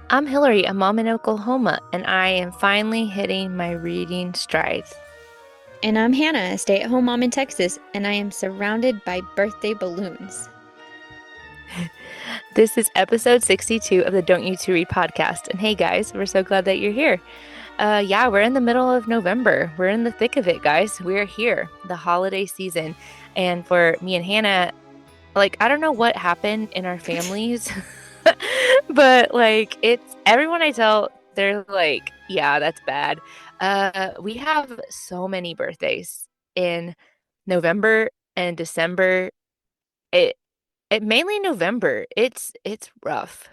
I'm Hilary, a mom in Oklahoma, and I am finally hitting my reading strides. And I'm Hannah, a stay-at-home mom in Texas, and I am surrounded by birthday balloons. This is episode 62 of the Don't You Two Read podcast. And hey, guys, we're so glad that you're here. Yeah, we're in the middle of November. We're in the thick of it, guys. We're here, the holiday season. And for me and Hannah, like, I don't know what happened in our families, but like, it's everyone I tell, they're like, yeah, that's bad. We have so many birthdays in November and December. It it mainly November. It's rough.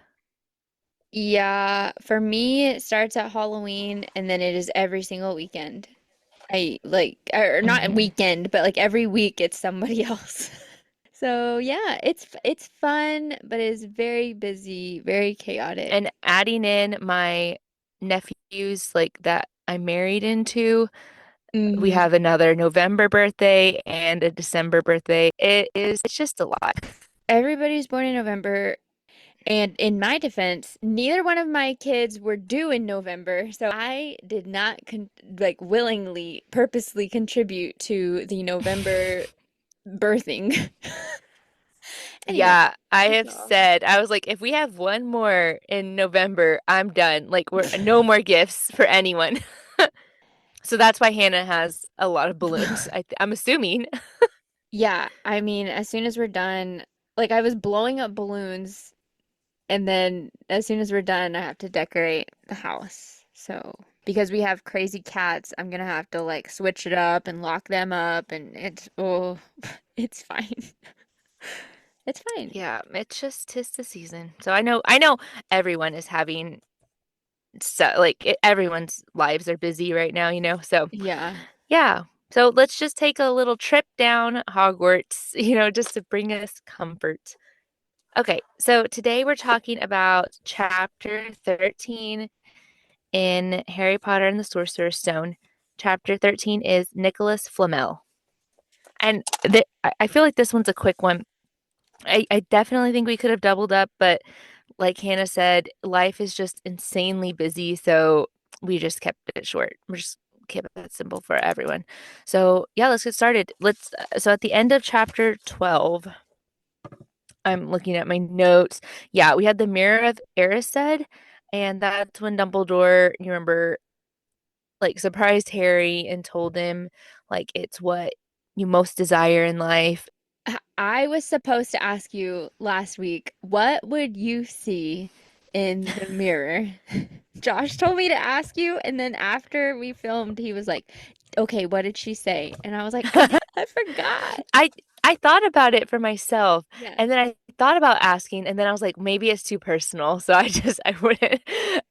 Yeah, for me, it starts at Halloween and then it is every single weekend. I like, or not Hmm. weekend, but like every week it's somebody else. So yeah, it's fun, but it's very busy, very chaotic. And adding in my nephews like that I married into, we Hmm. have another November birthday and a December birthday. It's just a lot. Everybody's born in November. And in my defense, neither one of my kids were due in November, so I did not willingly, purposely contribute to the November birthing. Anyway, Yeah, I that's have all. said, I was like, if we have one more in November, I'm done. Like, we're no more gifts for anyone. So that's why Hannah has a lot of balloons. I'm assuming. Yeah, I mean, as soon as we're done, like I was blowing up balloons, and then as soon as we're done, I have to decorate the house. So, because we have crazy cats, I'm gonna have to like switch it up and lock them up, and it's fine. It's fine. Yeah, it's just tis the season. So I know everyone is having so like everyone's lives are busy right now, you know. So Yeah. yeah. So let's just take a little trip down Hogwarts, just to bring us comfort. Okay, so today we're talking about chapter 13 in Harry Potter and the Sorcerer's Stone. Chapter 13 is Nicolas Flamel. And I feel like this one's a quick one. I definitely think we could have doubled up, but like Hannah said, life is just insanely busy, so we just kept it short. We're just kept it simple for everyone. So yeah, let's get started. So at the end of chapter 12, I'm looking at my notes. Yeah, we had the Mirror of Erised, and that's when Dumbledore, you remember, like surprised Harry and told him like it's what you most desire in life. I was supposed to ask you last week, what would you see in the mirror? Josh told me to ask you, and then after we filmed, he was like, "Okay, what did she say?" And I was like, I forgot." I I thought about it for myself, Yeah. and then I thought about asking, and then I was like, maybe it's too personal, so I wouldn't.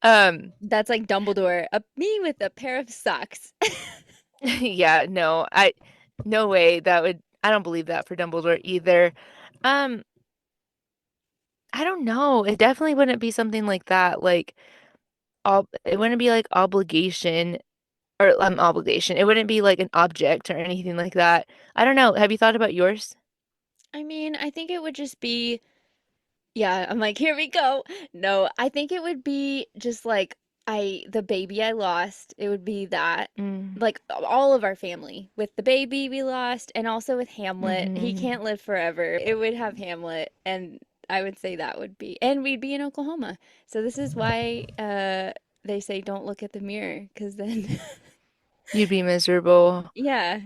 Um, That's like Dumbledore, me with a pair of socks. yeah, no, no way that would. I don't believe that for Dumbledore either. Um, I don't know. It definitely wouldn't be something like that. Like, it wouldn't be like obligation or obligation. It wouldn't be like an object or anything like that. I don't know. Have you thought about yours? I mean, I think it would just be, yeah, I'm like, here we go. No, I think it would be just like the baby I lost. It would be that. Mm, Like all of our family with the baby we lost and also with Hamlet. He hmm. can't live forever. It would have Hamlet and I would say that would be. And we'd be in Oklahoma. So this is why they say don't look at the mirror, because then You'd be miserable. yeah.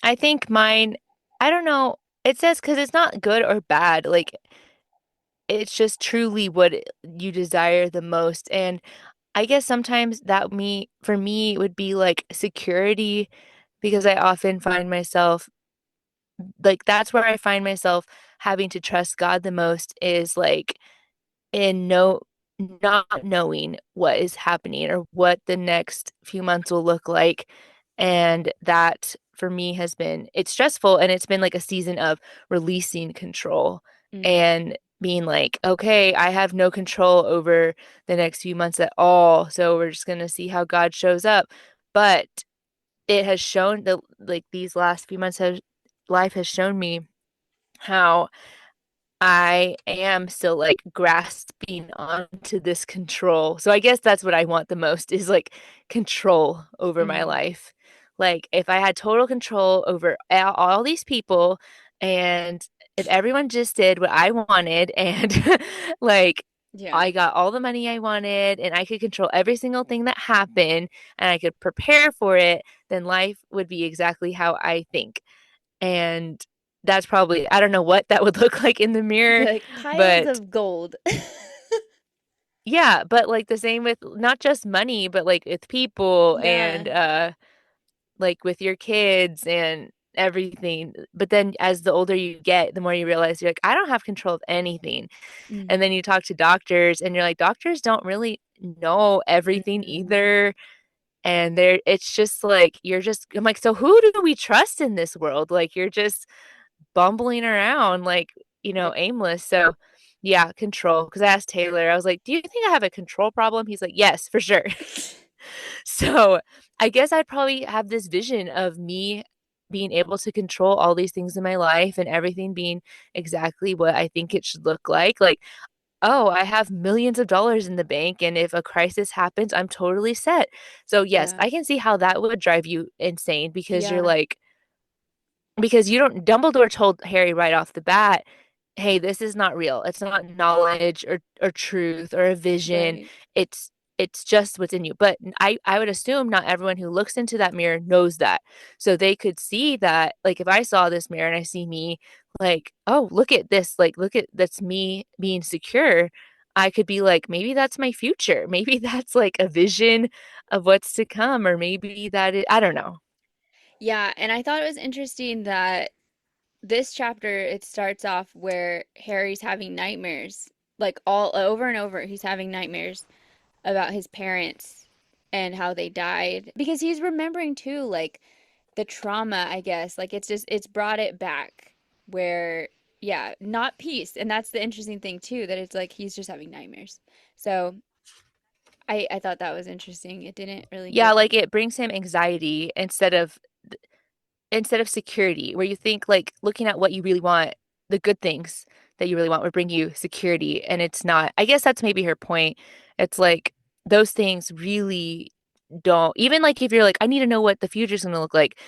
I think mine, I don't know. It says because it's not good or bad. Like, it's just truly what you desire the most. And I guess sometimes for me, would be like security because I often find myself, like, that's where I find myself having to trust God the most is like in not knowing what is happening or what the next few months will look like. And that for me has been it's stressful and it's been like a season of releasing control Mm. and being like, okay, I have no control over the next few months at all. So we're just gonna see how God shows up. But it has shown that like these last few months have life has shown me how I am still like grasping onto this control. So I guess that's what I want the most is like control over my Hmm. life. Like if I had total control over all these people and if everyone just did what I wanted and like Yeah. I got all the money I wanted and I could control every single thing that happened and I could prepare for it, then life would be exactly how I think. And that's probably, I don't know what that would look like in the Be mirror, like piles but of gold. yeah, but like the same with not just money, but like with people Yeah. and like with your kids and everything. But then as the older you get, the more you realize you're like, I don't have control of anything. And then Hmm. you talk to doctors and you're like, doctors don't really know everything Hmm. either. And they're it's just like you're just I'm like, so who do we trust in this world? Like you're just bumbling around like, Yep. aimless. So, yeah, control. Because I asked Taylor, I was like, do you think I have a control problem? He's like, yes, for sure. So, I guess I'd probably have this vision of me being able to control all these things in my life and everything being exactly what I think it should look like. Like, oh, I have millions of dollars in the bank, and if a crisis happens, I'm totally set. So, yes, Yeah. I can see how that would drive you insane because you're Yeah. like, because you don't Dumbledore told Harry right off the bat, hey, this is not real. It's not knowledge or truth or a vision. Right. It's just what's in you. But I would assume not everyone who looks into that mirror knows that. So they could see that, like if I saw this mirror and I see me, like, oh, look at this, like look at that's me being secure. I could be like, maybe that's my future. Maybe that's like a vision of what's to come, or maybe I don't know. Yeah, and I thought it was interesting that this chapter it starts off where Harry's having nightmares, like all over and over. He's having nightmares about his parents and how they died because he's remembering too, like the trauma, I guess. Like it's brought it back where yeah, not peace. And that's the interesting thing too, that it's like he's just having nightmares. So I thought that was interesting. It didn't really Yeah, give like him. it brings him anxiety instead of security, where you think like looking at what you really want, the good things that you really want would bring you security, and it's not. I guess that's maybe her point. It's like those things really don't, even like if you're like, I need to know what the future's going to look like,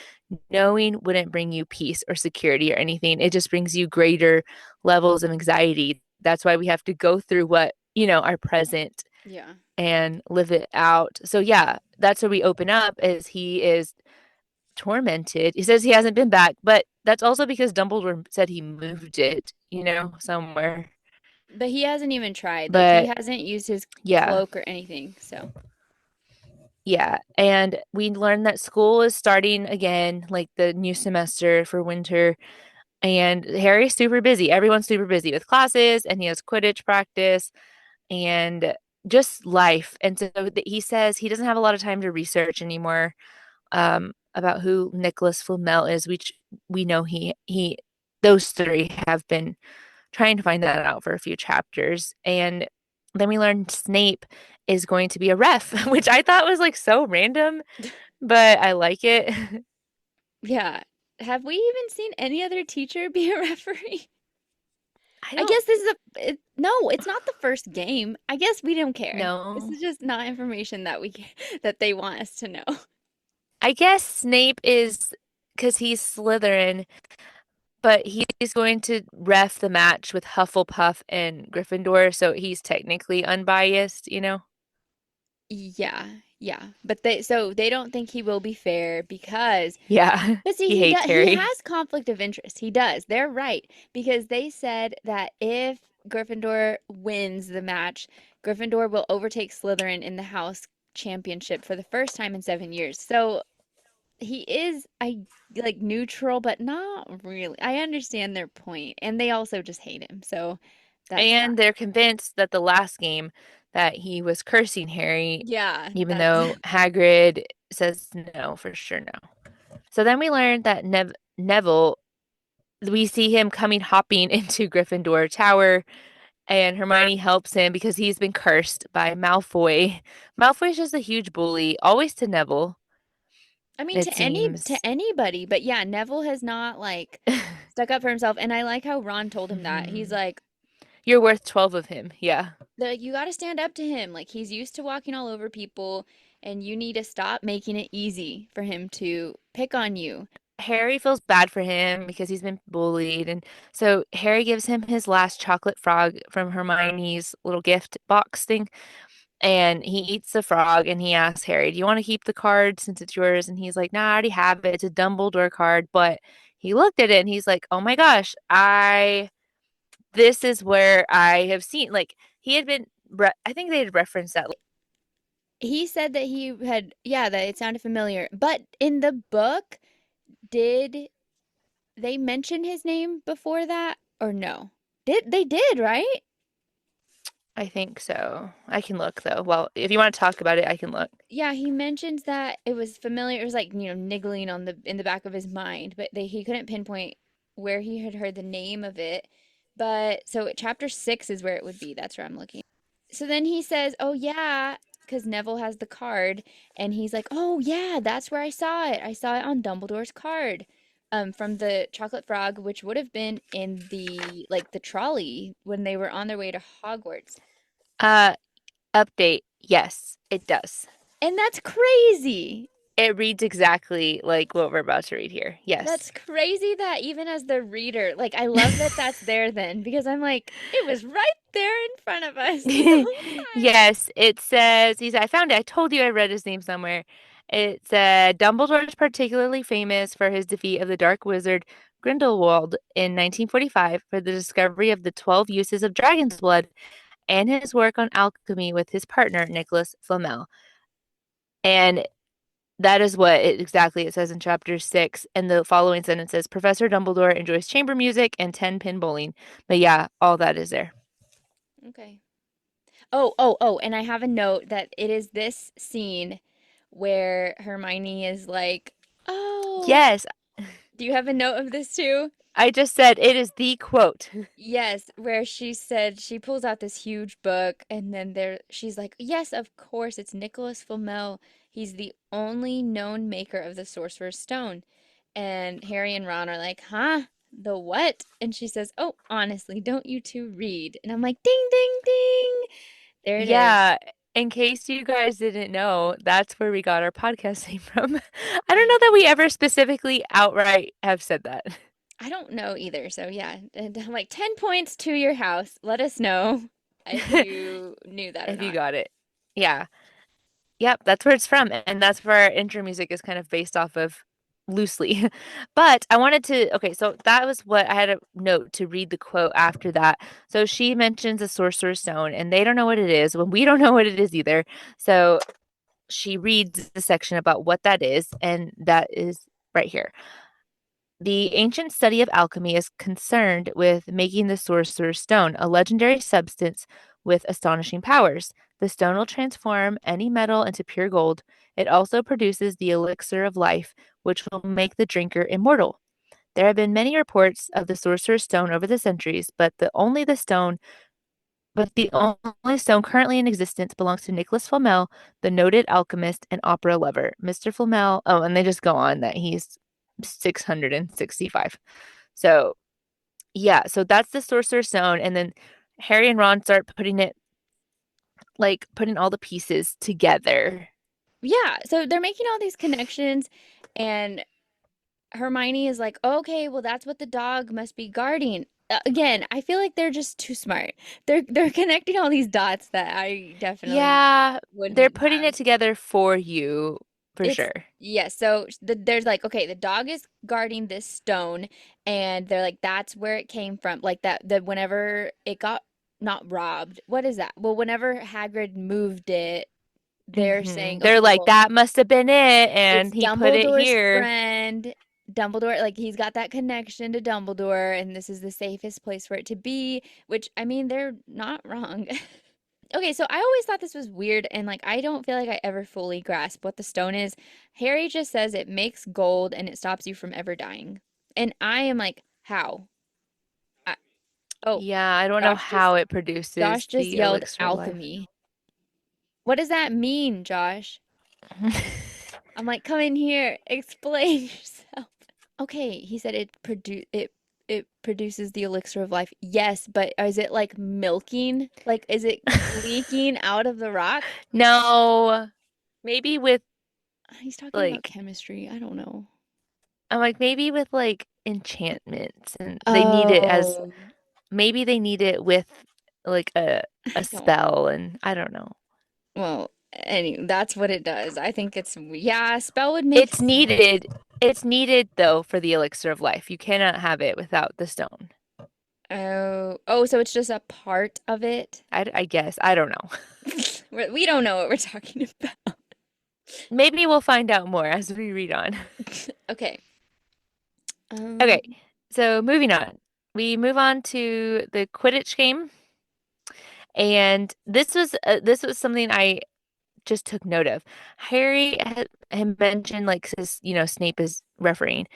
knowing wouldn't bring you peace or security or anything. It just brings you greater levels of anxiety. That's why we have to go through what, our present Yeah. and live it out. So yeah, that's where we open up is he is tormented. He says he hasn't been back, but that's also because Dumbledore said he moved it, somewhere. But he hasn't even tried. Like he But hasn't used his yeah, cloak or anything. So, yeah. And we learned that school is starting again, like the new semester for winter. And Harry's super busy. Everyone's super busy with classes, and he has Quidditch practice and just life. And so he says he doesn't have a lot of time to research anymore about who Nicolas Flamel is, which we know he those three have been trying to find that out for a few chapters. And then we learned Snape is going to be a ref, which I thought was like so random, but I like it. yeah. Have we even seen any other teacher be a referee? I I don't guess this is no, it's not the first game. I guess we don't care. This know. is just not information that that they want us to know. I guess Snape is because he's Slytherin, but he's going to ref the match with Hufflepuff and Gryffindor, so he's technically unbiased. Yeah, yeah. But they don't think he will be fair because Yeah, but see he hates he Harry. has conflict of interest. He does. They're right because they said that if Gryffindor wins the match, Gryffindor will overtake Slytherin in the house championship for the first time in 7 years. So he is I like neutral, but not really. I understand their point, and they also just hate him. So that's fine. And they're convinced that the last game that he was cursing Harry, Yeah, even that's though Hagrid says no, for sure no. So then we learned that Neville, we see him coming hopping into Gryffindor Tower, and Hermione helps him because he's been cursed by Malfoy. Malfoy's just a huge bully, always to Neville, I mean it to seems. anybody, but yeah, Neville has not like stuck up for himself. And I like how Ron told him that. He's Mhm. like, You're worth 12 of him. Yeah. you got to stand up to him. Like he's used to walking all over people, and you need to stop making it easy for him to pick on you. Harry feels bad for him because he's been bullied. And so Harry gives him his last chocolate frog from Hermione's little gift box thing. And he eats the frog and he asks Harry, "Do you want to keep the card since it's yours?" And he's like, "Nah, I already have it. It's a Dumbledore card." But he looked at it and he's like, "Oh my gosh, this is where I have seen, like, he had been, I think they had referenced that. He said that he had, yeah, that it sounded familiar. But in the book, did they mention his name before that or no? They did, right? I think so. I can look though. Well, if you want to talk about it, I can look. Yeah, he mentions that it was familiar. It was like, niggling on the in the back of his mind, but he couldn't pinpoint where he had heard the name of it. But so chapter 6 is where it would be. That's where I'm looking. So then he says, "Oh yeah," because Neville has the card, and he's like, "Oh yeah, that's where I saw it. I saw it on Dumbledore's card." From the chocolate frog, which would have been in the trolley when they were on their way to Hogwarts. Uh, Update. Yes, it does. And that's crazy. It reads exactly like what we're about to read here. Yes. That's crazy that even as the reader, like I love that that's there then because I'm like, it was right there in front of us this whole time. Yes, it says I found it. I told you I read his name somewhere. It said Dumbledore is particularly famous for his defeat of the Dark Wizard Grindelwald in 1945 for the discovery of the 12 uses of dragon's blood and his work on alchemy with his partner Nicolas Flamel. And that is what exactly it says in chapter 6. And the following sentence says Professor Dumbledore enjoys chamber music and 10-pin bowling. But yeah, all that is there. Okay. Oh, and I have a note that it is this scene where Hermione is like, "Oh, Yes, do you have a note of this too?" I just said it is the quote. Yes, where she said she pulls out this huge book and then she's like, "Yes, of course, it's Nicholas Flamel. He's the only known maker of the Sorcerer's Stone." And Harry and Ron are like, "Huh? The what?" And she says, "Oh, honestly, don't you two read?" And I'm like, "Ding ding ding." There it is. Yeah, in case you guys didn't know, that's where we got our podcast name from. I don't I know that we ever specifically outright have said that. I don't know either. So yeah, and I'm like 10 points to your house. Let us know if you knew that or If you not. got it. Yeah. Yep, that's where it's from. And that's where our intro music is kind of based off of loosely. But I wanted to, okay, so that was what I had a note to read the quote after that. So she mentions a sorcerer's stone, and they don't know what it is when we don't know what it is either. So she reads the section about what that is, and that is right here. The ancient study of alchemy is concerned with making the sorcerer's stone, a legendary substance with astonishing powers. The stone will transform any metal into pure gold. It also produces the elixir of life, which will make the drinker immortal. There have been many reports of the sorcerer's stone over the centuries, the only stone currently in existence belongs to Nicholas Flamel, the noted alchemist and opera lover. Mr. Flamel, oh, and they just go on that he's 665. So, yeah, so that's the Sorcerer's Stone. And then Harry and Ron start putting all the pieces together. Yeah, so they're making all these connections, and Hermione is like, "Okay, well that's what the dog must be guarding." Again, I feel like they're just too smart. They're connecting all these dots that I definitely Yeah, they're wouldn't putting have. it together for you for It's sure. yes, so there's like, okay, the dog is guarding this stone, and they're like, that's where it came from. Like that whenever it got not robbed, what is that? Well, whenever Hagrid moved it, they're saying, They're okay, like, well, that must have been it. it's And he put it Dumbledore's here. friend. Dumbledore, like he's got that connection to Dumbledore, and this is the safest place for it to be, which I mean, they're not wrong. Okay, so I always thought this was weird, and like I don't feel like I ever fully grasp what the stone is. Harry just says it makes gold and it stops you from ever dying. And I am like, how? I, oh, Yeah, I don't know Josh how just it produces Josh just the yelled elixir of life. alchemy. What does that mean, Josh? I'm like, come in here, explain yourself. Okay, he said it it produces the elixir of life. Yes, but is it like milking? Like, is it leaking out of the rock? No, maybe with He's talking about like chemistry. I don't know. I'm like maybe with like enchantments and they need it as Oh, maybe they need it with like a I don't. spell and I don't know. Well, that's what it does. I think yeah, a spell would make It's sense. needed. It's needed though for the elixir of life. You cannot have it without the stone. Oh, so it's just a part of it. I guess. I don't know. We don't know what we're talking about. Maybe we'll find out more as we read on. Okay. Okay, Um, so moving on. We move on to the Quidditch game, and this was something I just took note of. Harry had mentioned like says, Snape is refereeing.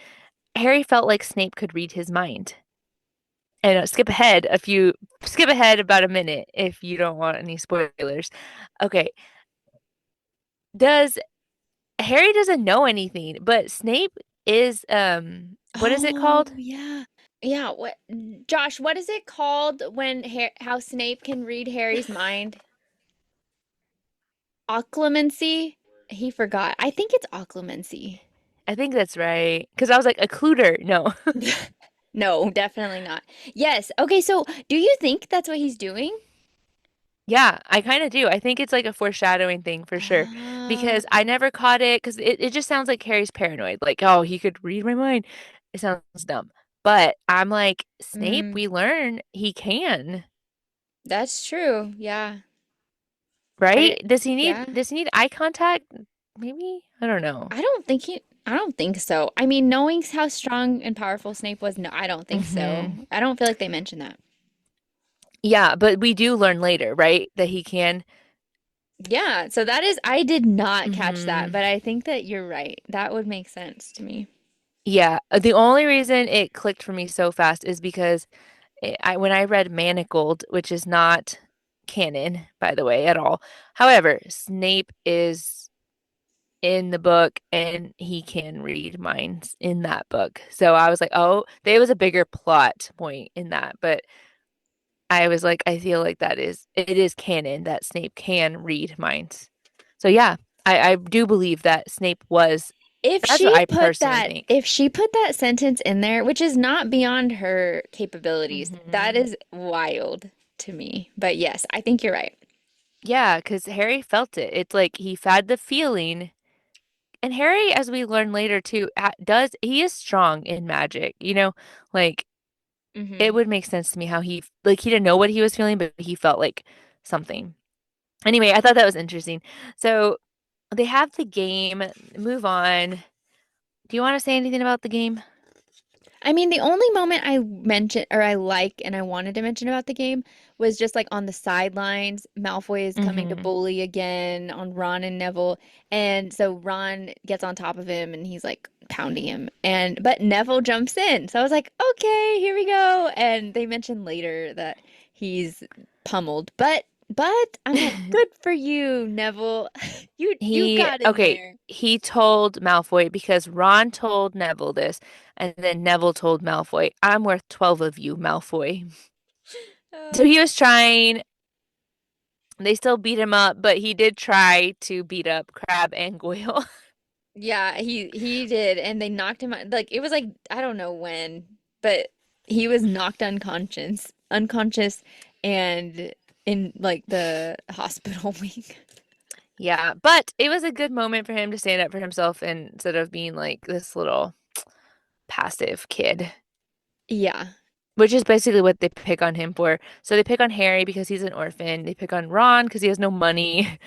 Harry felt like Snape could read his mind. And skip ahead about a minute if you don't want any spoilers. Okay, does Harry doesn't know anything, but Snape is what is it oh called? yeah. Yeah, Josh, what is it called when how Snape can read Harry's mind? Occlumency? He forgot. I think it's occlumency. I think that's right. Because I was like, occluder. No. No, definitely not. Yes. Okay, so do you think that's what he's doing? Yeah, I kind of do. I think it's like a foreshadowing thing for sure. Ah, Because I never caught it because it just sounds like Harry's paranoid. Like, oh, he could read my mind. It sounds dumb. But I'm like, Snape, mm, we learn he can, that's true. Yeah. I right? didn't, yeah. Does he need eye contact? Maybe? I don't know. I don't think so. I mean, knowing how strong and powerful Snape was, no, I don't think Hmm. so. I don't feel like they mentioned that. Yeah, but we do learn later, right? That he can. Yeah, so I did not catch that, Hmm. but I think that you're right. That would make sense to me. Yeah, the only reason it clicked for me so fast is because when I read Manacled, which is not canon, by the way, at all. However, Snape is in the book and he can read minds in that book. So I was like, oh, there was a bigger plot point in that, but I was like, I feel like it is canon that Snape can read minds. So yeah, I do believe that Snape was, that's what I personally think. If she put that sentence in there, which is not beyond her capabilities, that Hmm. is wild to me. But yes, I think you're right. Yeah, because Harry felt it. It's like he had the feeling. And Harry, as we learn later too, he is strong in magic, like it Hmm. would make sense to me how he didn't know what he was feeling, but he felt like something. Anyway, I thought that was interesting. So they have the game, move on. Do you want to say anything about the game? I mean, the only moment I mentioned or I like and I wanted to mention about the game was just like on the sidelines, Malfoy is coming to Hmm. bully again on Ron and Neville. And so Ron gets on top of him and he's like pounding him. And but Neville jumps in. So I was like, "Okay, here we go." And they mentioned later that he's pummeled. But I'm like, "Good for you, Neville. You got in Okay, there." he told Malfoy because Ron told Neville this, and then Neville told Malfoy, I'm worth 12 of you, Malfoy. So he was trying. They still beat him up, but he did try to beat up Crab and Goyle. Yeah, he did, and they knocked him out. Like it was like I don't know when, but he was knocked unconscious, and in like the hospital wing. Yeah, but it was a good moment for him to stand up for himself instead of being like this little passive kid, Yeah, which is basically what they pick on him for. So they pick on Harry because he's an orphan. They pick on Ron because he has no money.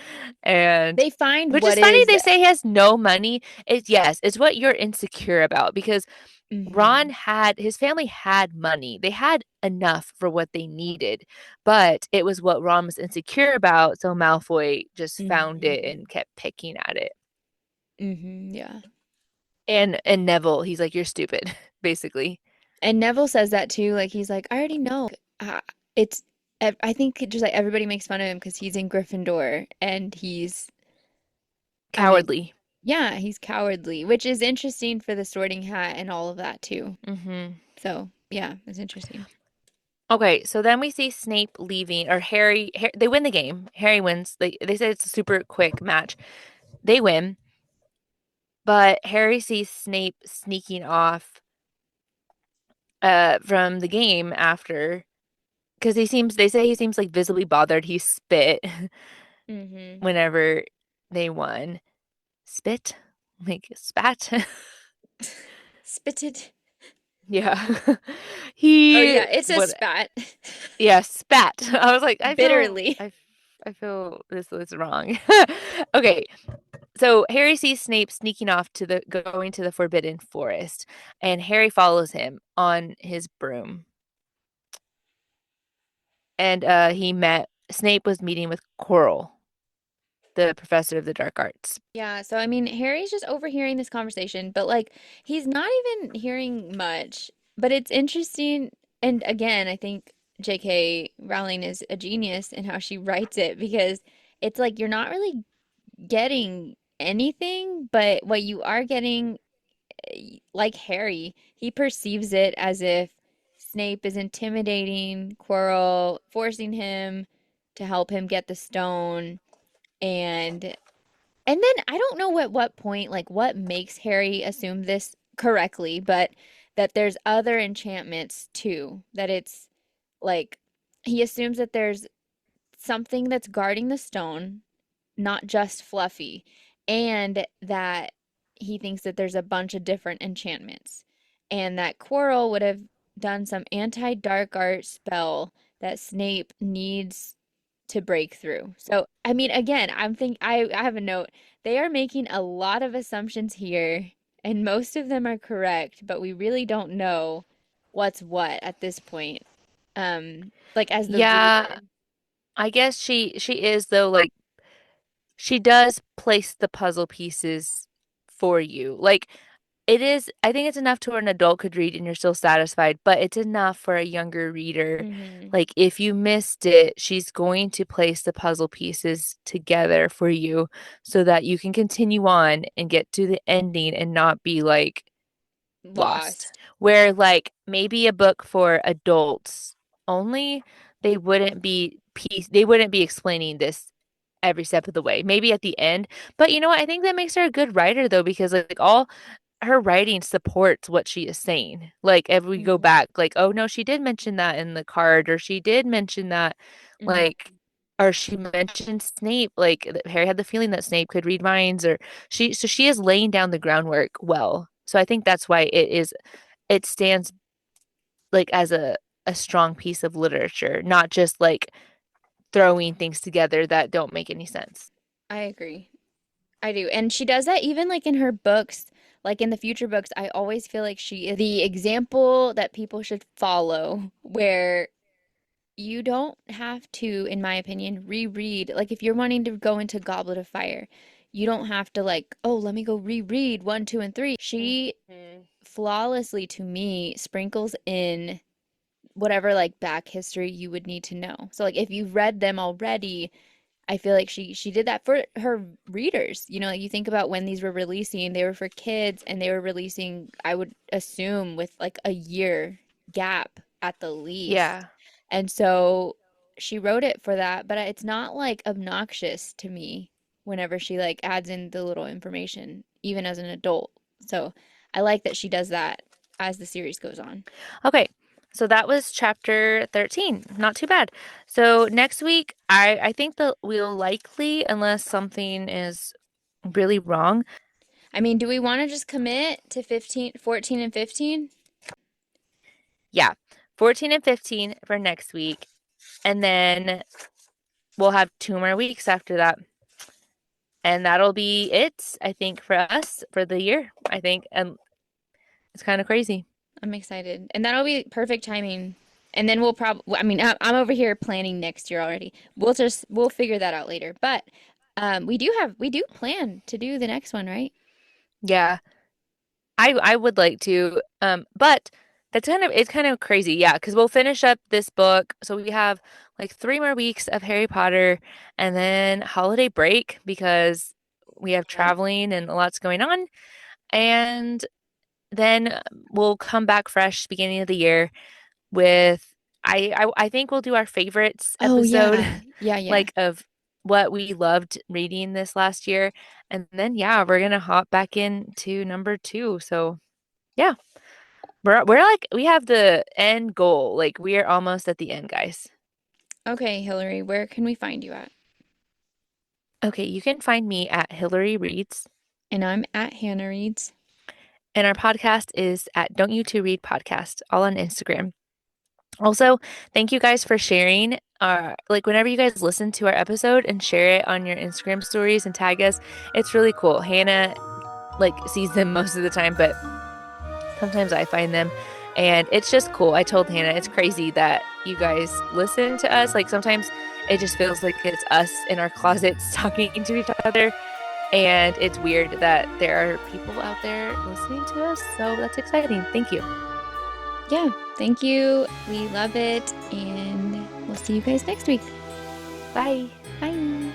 And they find which is what funny, is. they say he has no money. It's what you're insecure about because Hmm. His family had money. They had enough for what they needed, but it was what Ron was insecure about. So Malfoy just found it Hmm. and kept picking at it. Hmm. Yeah, And Neville, he's like, you're stupid, basically. and Neville says that too. Like he's like, I already know. Uh, it's. I think just like everybody makes fun of him because he's in Gryffindor and he's. I mean, Cowardly. yeah, he's cowardly, which is interesting for the Sorting Hat and all of that too. Hmm. So. Yeah, that's interesting. Okay, so then we see Snape leaving, or Harry, they win the game. Harry wins. They say it's a super quick match. They win, but Harry sees Snape sneaking off from the game after because they say he seems like visibly bothered. He spit Mm-hmm. whenever they won. Spit? Like spat? Spitted. Yeah. Oh He yeah, it's a what spat. yeah, spat. I was like, Bitterly. I feel this is wrong. Okay, so Harry sees Snape sneaking off to the going to the Forbidden Forest, and Harry follows him on his broom. And he met Snape was meeting with Quirrell, the professor of the dark arts. Yeah, so I mean, Harry's just overhearing this conversation, but like he's not even hearing much. But it's interesting, and again, I think J.K. Rowling is a genius in how she writes it because it's like you're not really getting anything, but what you are getting, like Harry, he perceives it as if Snape is intimidating Quirrell, forcing him to help him get the stone, and then I don't know at what point, like what makes Harry assume this correctly, but that there's other enchantments too. That it's like he assumes that there's something that's guarding the stone, not just Fluffy, and that he thinks that there's a bunch of different enchantments, and that Quirrell would have done some anti-dark art spell that Snape needs to break through. So, I mean, again, I have a note. They are making a lot of assumptions here, and most of them are correct, but we really don't know what's what at this point. Like as the Yeah, reader. I guess she is though like she does place the puzzle pieces for you. Like it is, I think it's enough to where an adult could read and you're still satisfied, but it's enough for a younger reader. Hmm. Like if you missed it, she's going to place the puzzle pieces together for you so that you can continue on and get to the ending and not be like lost. Lost. Where like maybe a book for adults only, they wouldn't be explaining this every step of the way. Maybe at the end. But you know what? I think that makes her a good writer though, because like all her writing supports what she is saying. Like if we go Hmm. back, like, oh no, she did mention that in the card, or she did mention that, Hmm. like, or she mentioned Snape, like that Harry had the feeling that Snape could read minds, or she is laying down the groundwork well. So I think that's why it stands like as a strong piece of literature, not just like throwing things together that don't make any sense. I agree. I do. And she does that even like in her books, like in the future books, I always feel like she is the example that people should follow, where you don't have to, in my opinion, reread. Like if you're wanting to go into Goblet of Fire, you don't have to like, oh, let me go reread one, two, and three. She Mhm. flawlessly, to me, sprinkles in whatever like back history you would need to know. So like if you've read them already, I feel like she did that for her readers. You know, like you think about when these were releasing, they were for kids and they were releasing, I would assume, with like a year gap at the least. Yeah. And so she wrote it for that, but it's not like obnoxious to me whenever she like adds in the little information, even as an adult. So I like that she does that as the series goes on. Okay. So that was chapter 13. Not too bad. So next week, I think that we'll likely, unless something is really wrong, I mean, do we want to just commit to 15, 14, and 15? yeah, 14 and 15 for next week. And then we'll have 2 more weeks after that. And that'll be it, I think, for us for the year, I think. And it's kind of crazy. I'm excited. And that'll be perfect timing. And then we'll probably, I mean, I'm over here planning next year already. We'll figure that out later. But we do plan to do the next one, right? Yeah. I would like to, but it's kind of crazy, yeah, because we'll finish up this book. So we have like 3 more weeks of Harry Potter and then holiday break because we have Yeah. traveling and lots going on. And then we'll come back fresh beginning of the year with I think we'll do our favorites Oh episode, yeah. Yeah, yeah. like of what we loved reading this last year. And then yeah, we're gonna hop back into number two. So yeah, we're like we have the end goal. Like we are almost at the end, guys. Okay, Hillary, where can we find you at? Okay, you can find me at Hilary Reads, And I'm at Hannah Reads. and our podcast is at Don't You Two Read Podcast, all on Instagram. Also, thank you guys for sharing. Like whenever you guys listen to our episode and share it on your Instagram stories and tag us, it's really cool. Hannah like sees them most of the time, but sometimes I find them and it's just cool. I told Hannah it's crazy that you guys listen to us. Like sometimes it just feels like it's us in our closets talking to each other. And it's weird that there are people out there listening to us. So that's exciting. Thank you. Yeah, thank you. We love it. And we'll see you guys next week. Bye. Bye.